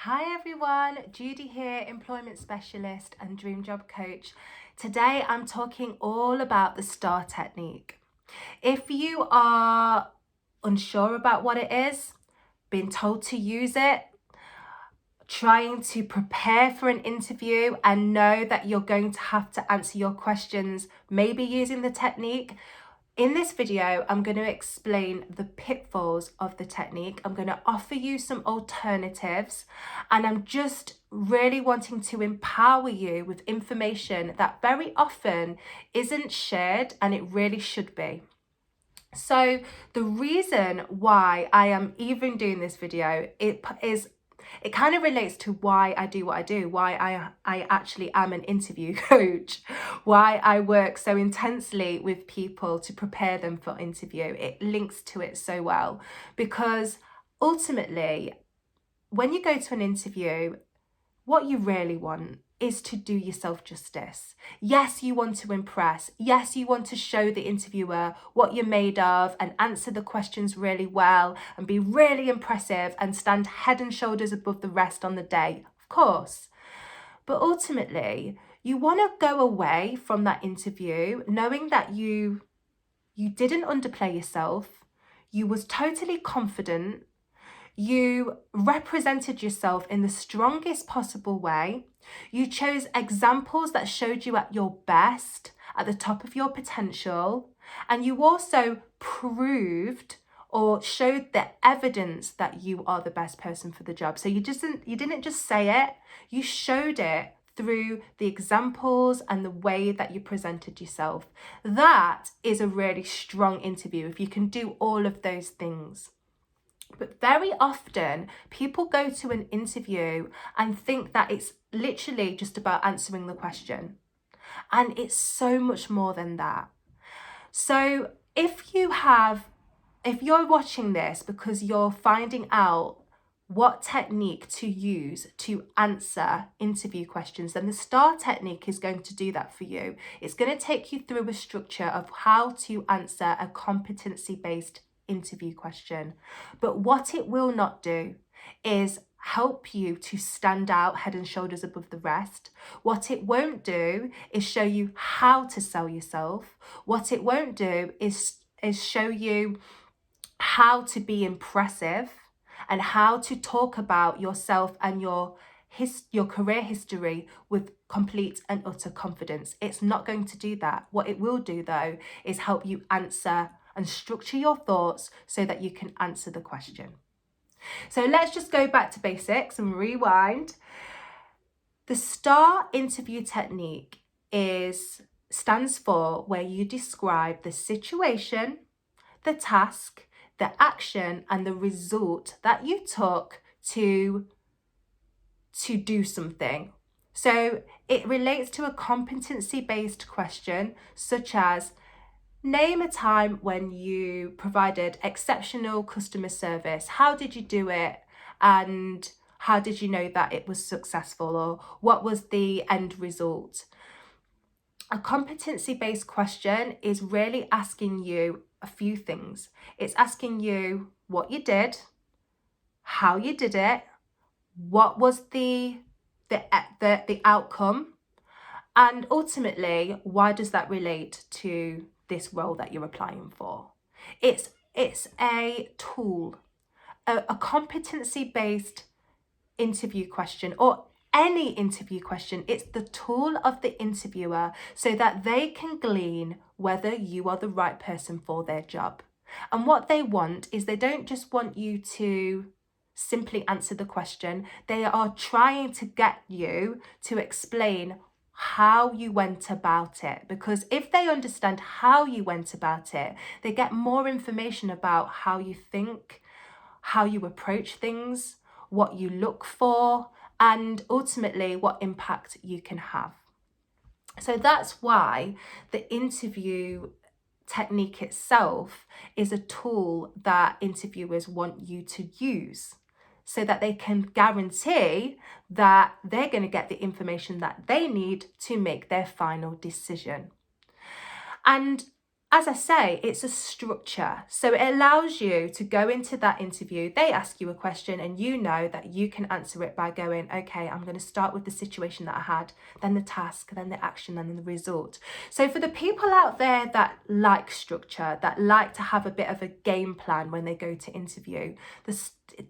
Hi everyone, Judy here, employment specialist and dream job coach. Today I'm talking all about the STAR technique. If you are unsure about what it is, been told to use it, trying to prepare for an interview and know that you're going to have to answer your questions, maybe using the technique, in this video, I'm going to explain the pitfalls of the technique. I'm going to offer you some alternatives, and I'm just really wanting to empower you with information that very often isn't shared, and it really should be. So the reason why I am even doing this video, it kind of relates to why I do what I do, why I actually am an interview coach, why I work so intensely with people to prepare them for interview. It links to it so well because ultimately, when you go to an interview, what you really want is to do yourself justice. Yes, you want to impress. Yes, you want to show the interviewer what you're made of and answer the questions really well and be really impressive and stand head and shoulders above the rest on the day, of course. But ultimately, you want to go away from that interview knowing that you didn't underplay yourself. You was totally confident. You represented yourself in the strongest possible way. You chose examples that showed you at your best, at the top of your potential. And you also proved or showed the evidence that you are the best person for the job. So you didn't just say it, you showed it through the examples and the way that you presented yourself. That is a really strong interview if you can do all of those things. But very often people go to an interview and think that it's literally just about answering the question. And it's so much more than that. So if you're watching this because you're finding out what technique to use to answer interview questions, then the STAR technique is going to do that for you. It's going to take you through a structure of how to answer a competency-based interview question. But what it will not do is help you to stand out head and shoulders above the rest. What it won't do is show you how to sell yourself. What it won't do is show you how to be impressive and how to talk about yourself and your career history with complete and utter confidence. It's not going to do that. What it will do though is help you answer and structure your thoughts so that you can answer the question. So let's just go back to basics and rewind. The STAR interview technique stands for where you describe the situation, the task, the action, and the result that you took to do something. So it relates to a competency-based question, such as, name a time when you provided exceptional customer service. How did you do it? And how did you know that it was successful? Or what was the end result? A competency-based question is really asking you a few things. It's asking you what you did, how you did it, what was the outcome, and ultimately, why does that relate to this role that you're applying for? It's a tool, a competency-based interview question, or any interview question. It's the tool of the interviewer so that they can glean whether you are the right person for their job. And what they want is, they don't just want you to simply answer the question. They are trying to get you to explain how you went about it, because if they understand how you went about it, they get more information about how you think, how you approach things, what you look for, and ultimately what impact you can have. So that's why the interview technique itself is a tool that interviewers want you to use, so that they can guarantee that they're going to get the information that they need to make their final decision. And as I say, it's a structure. So it allows you to go into that interview. They ask you a question and you know that you can answer it by going, okay, I'm going to start with the situation that I had, then the task, then the action, and then the result. So for the people out there that like structure, that like to have a bit of a game plan when they go to interview, the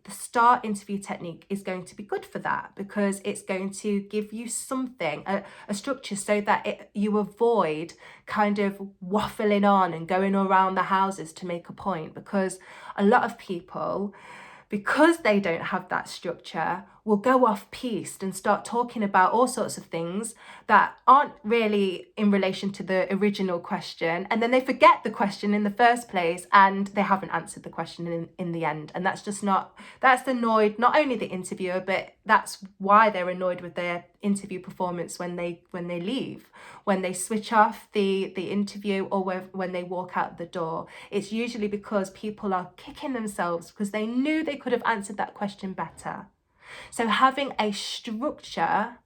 STAR interview technique is going to be good for that, because it's going to give you something, a structure, so that you avoid kind of waffling on and going around the houses to make a point. Because a lot of people, because they don't have that structure, will go off piste and start talking about all sorts of things that aren't really in relation to the original question, and then they forget the question in the first place and they haven't answered the question in the end. And that's annoyed not only the interviewer, but that's why they're annoyed with their interview performance when they leave, when they switch off the interview, or when they walk out the door. It's usually because people are kicking themselves because they knew they could have answered that question better. So having a structure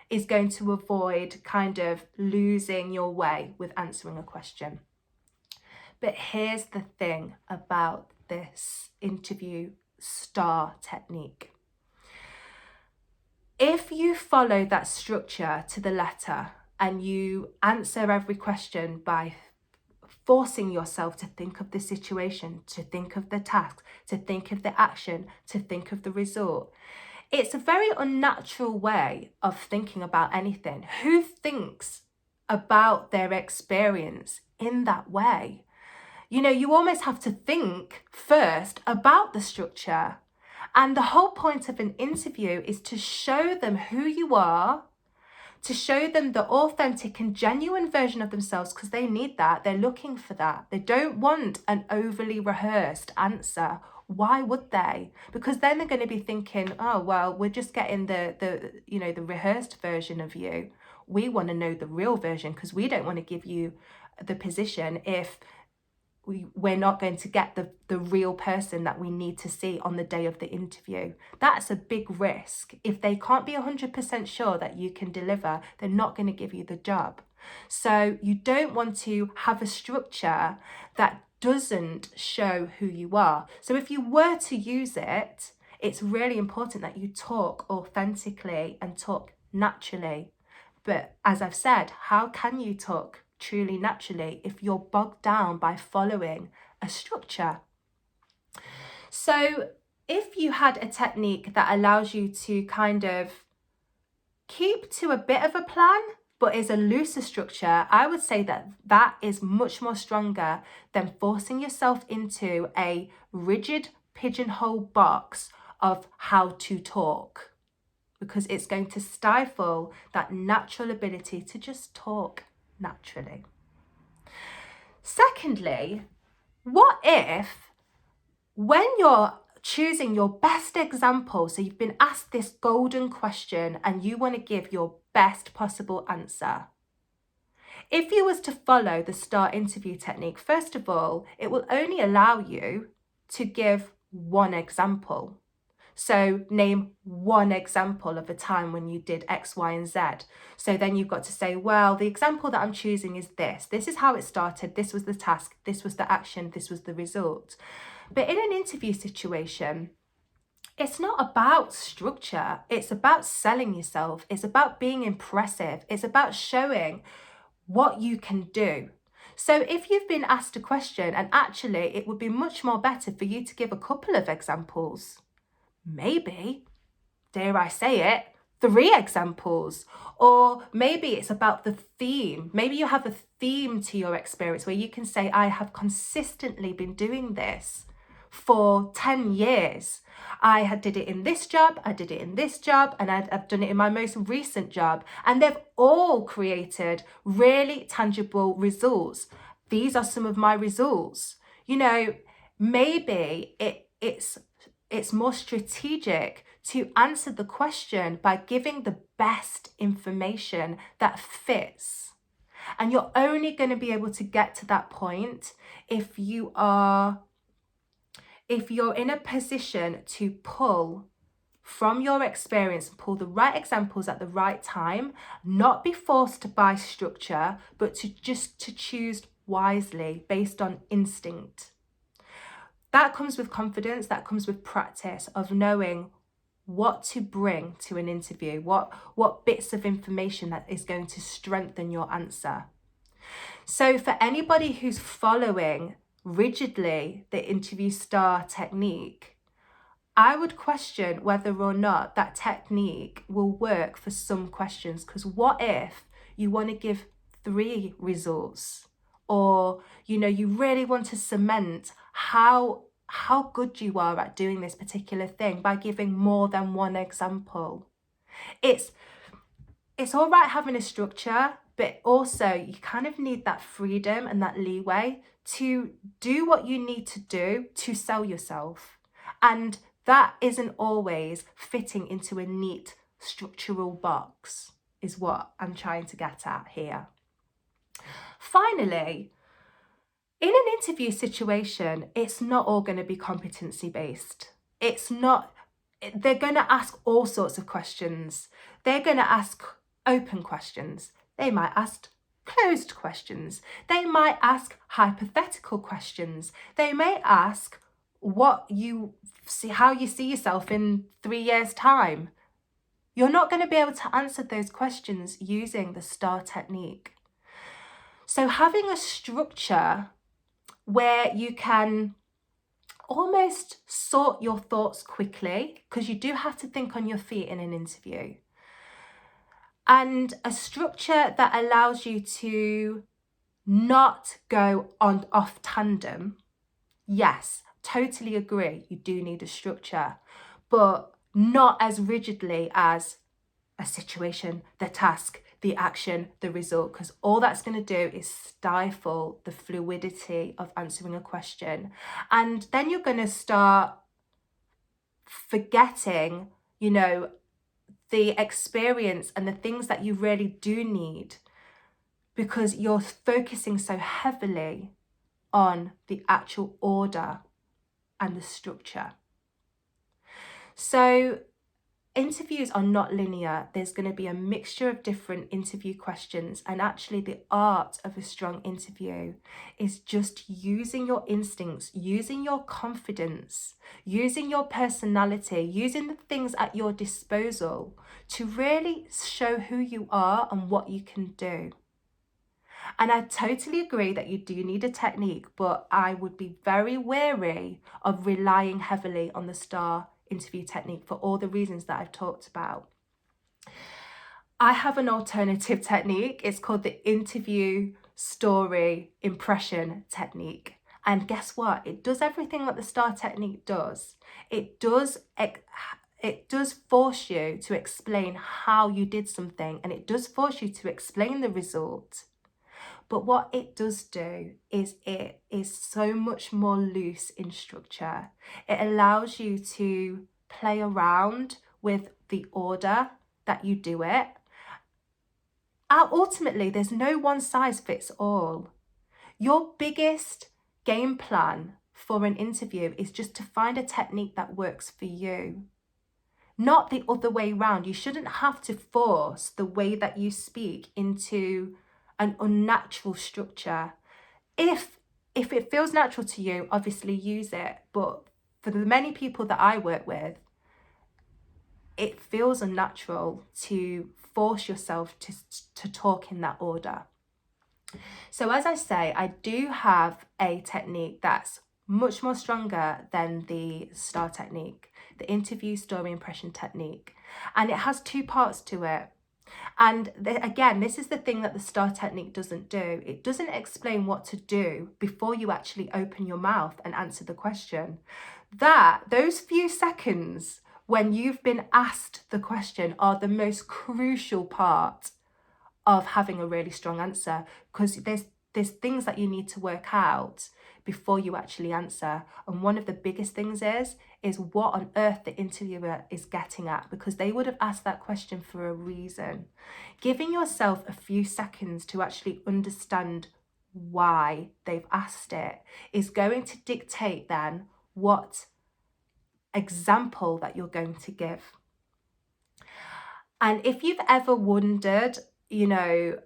is going to avoid kind of losing your way with answering a question. But here's the thing about this interview STAR technique. If you follow that structure to the letter and you answer every question by forcing yourself to think of the situation, to think of the task, to think of the action, to think of the result, it's a very unnatural way of thinking about anything. Who thinks about their experience in that way? You know, you almost have to think first about the structure. And the whole point of an interview is to show them who you are, to show them the authentic and genuine version of themselves, because they need that. They're looking for that. They don't want an overly rehearsed answer. Why would they? Because then they're going to be thinking, oh, well, we're just getting the rehearsed version of you. We want to know the real version, because we don't want to give you the position if we're not going to get the real person that we need to see on the day of the interview. That's a big risk. If they can't be 100% sure that you can deliver, they're not going to give you the job. So you don't want to have a structure that doesn't show who you are. So if you were to use it, it's really important that you talk authentically and talk naturally. But as I've said, how can you talk truly naturally if you're bogged down by following a structure? So if you had a technique that allows you to kind of keep to a bit of a plan but is a looser structure, I would say that is much more stronger than forcing yourself into a rigid pigeonhole box of how to talk, because it's going to stifle that natural ability to just talk naturally. Secondly, what if when you're choosing your best example, so you've been asked this golden question and you want to give your best possible answer, if you was to follow the STAR interview technique, first of all, it will only allow you to give one example. So name one example of a time when you did X, Y, and Z. So then you've got to say, well, the example that I'm choosing is this. This is how it started. This was the task. This was the action. This was the result. But in an interview situation, it's not about structure. It's about selling yourself. It's about being impressive. It's about showing what you can do. So if you've been asked a question, and actually it would be much more better for you to give a couple of examples, maybe, dare I say it, 3 examples. Or maybe it's about the theme. Maybe you have a theme to your experience where you can say, I have consistently been doing this for 10 years. I did it in this job, I did it in this job, and I've done it in my most recent job. And they've all created really tangible results. These are some of my results. You know, maybe it's more strategic to answer the question by giving the best information that fits. And you're only going to be able to get to that point if you're in a position to pull from your experience, pull the right examples at the right time, not be forced by structure, but to choose wisely based on instinct. That comes with confidence, that comes with practice of knowing what to bring to an interview, what bits of information that is going to strengthen your answer. So for anybody who's following rigidly the interview star technique, I would question whether or not that technique will work for some questions, because what if you want to give 3 results, or you really want to cement how good you are at doing this particular thing by giving more than one example. It's all right having a structure, but also you kind of need that freedom and that leeway to do what you need to do to sell yourself. And that isn't always fitting into a neat structural box, is what I'm trying to get at here. Finally, in an interview situation, it's not all going to be competency based. They're going to ask all sorts of questions. They're going to ask open questions. They might ask closed questions. They might ask hypothetical questions. They may ask how you see yourself in 3 years' time. You're not going to be able to answer those questions using the STAR technique. So having a structure where you can almost sort your thoughts quickly, because you do have to think on your feet in an interview, and a structure that allows you to not go off tandem. Yes, totally agree, you do need a structure, but not as rigidly as a situation, the task, the action, the result, because all that's going to do is stifle the fluidity of answering a question. And then you're going to start forgetting, the experience and the things that you really do need, because you're focusing so heavily on the actual order and the structure. So interviews are not linear. There's going to be a mixture of different interview questions, and actually the art of a strong interview is just using your instincts, using your confidence, using your personality, using the things at your disposal to really show who you are and what you can do. And I totally agree that you do need a technique, but I would be very wary of relying heavily on the STAR interview technique for all the reasons that I've talked about. I have an alternative technique. It's called the interview story impression technique. And guess what? It does everything that the STAR technique does. It does force you to explain how you did something, and it does force you to explain the result. But what it does do is it is so much more loose in structure. It allows you to play around with the order that you do it. Ultimately, there's no one size fits all. Your biggest game plan for an interview is just to find a technique that works for you, not the other way around. You shouldn't have to force the way that you speak into an unnatural structure. If it feels natural to you, obviously use it. But for the many people that I work with, it feels unnatural to force yourself to talk in that order. So as I say, I do have a technique that's much more stronger than the STAR technique, the interview story impression technique. And it has 2 parts to it. And again, this is the thing that the STAR technique doesn't do. It doesn't explain what to do before you actually open your mouth and answer the question. Those few seconds when you've been asked the question are the most crucial part of having a really strong answer, because there's things that you need to work out before you actually answer. And one of the biggest things is what on earth the interviewer is getting at, because they would have asked that question for a reason. Giving yourself a few seconds to actually understand why they've asked it is going to dictate then what example that you're going to give. And if you've ever wondered,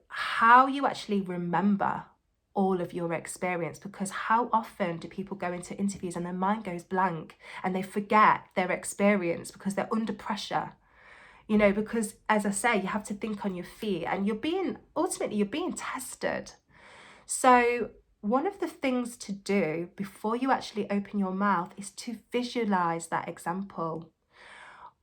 how you actually remember all of your experience, because how often do people go into interviews and their mind goes blank and they forget their experience because they're under pressure? You know, because as I say, you have to think on your feet and you're being tested. So one of the things to do before you actually open your mouth is to visualize that example.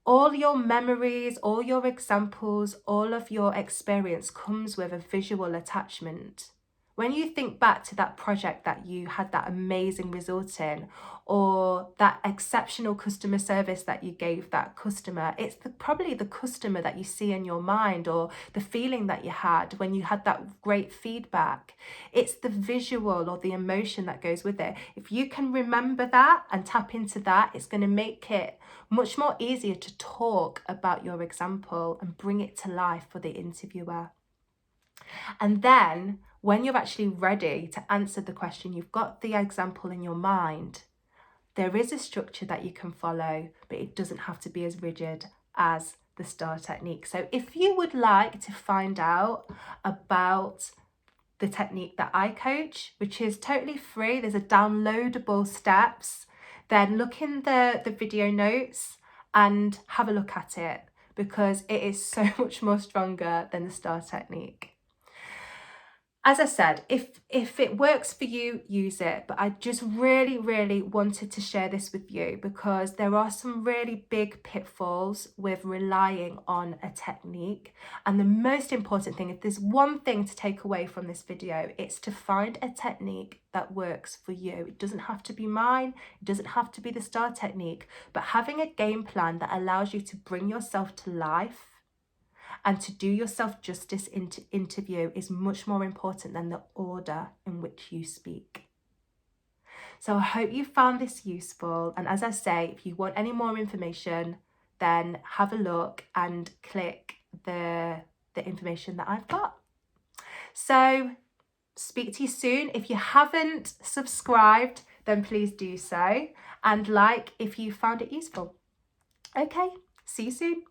All your memories, all your examples, all of your experience comes with a visual attachment. When you think back to that project that you had that amazing result in, or that exceptional customer service that you gave that customer, it's probably the customer that you see in your mind, or the feeling that you had when you had that great feedback. It's the visual or the emotion that goes with it. If you can remember that and tap into that, it's going to make it much more easier to talk about your example and bring it to life for the interviewer. And then when you're actually ready to answer the question, you've got the example in your mind, there is a structure that you can follow, but it doesn't have to be as rigid as the STAR technique. So if you would like to find out about the technique that I coach, which is totally free, there's a downloadable steps, then look in the video notes and have a look at it, because it is so much more stronger than the STAR technique. As I said, if it works for you, use it. But I just really wanted to share this with you because there are some really big pitfalls with relying on a technique. And the most important thing, if there's one thing to take away from this video, it's to find a technique that works for you. It doesn't have to be mine. It doesn't have to be the STAR technique. But having a game plan that allows you to bring yourself to life and to do yourself justice in interview is much more important than the order in which you speak. So I hope you found this useful. And as I say, if you want any more information, then have a look and click the information that I've got. So speak to you soon. If you haven't subscribed, then please do so. And like if you found it useful. Okay, see you soon.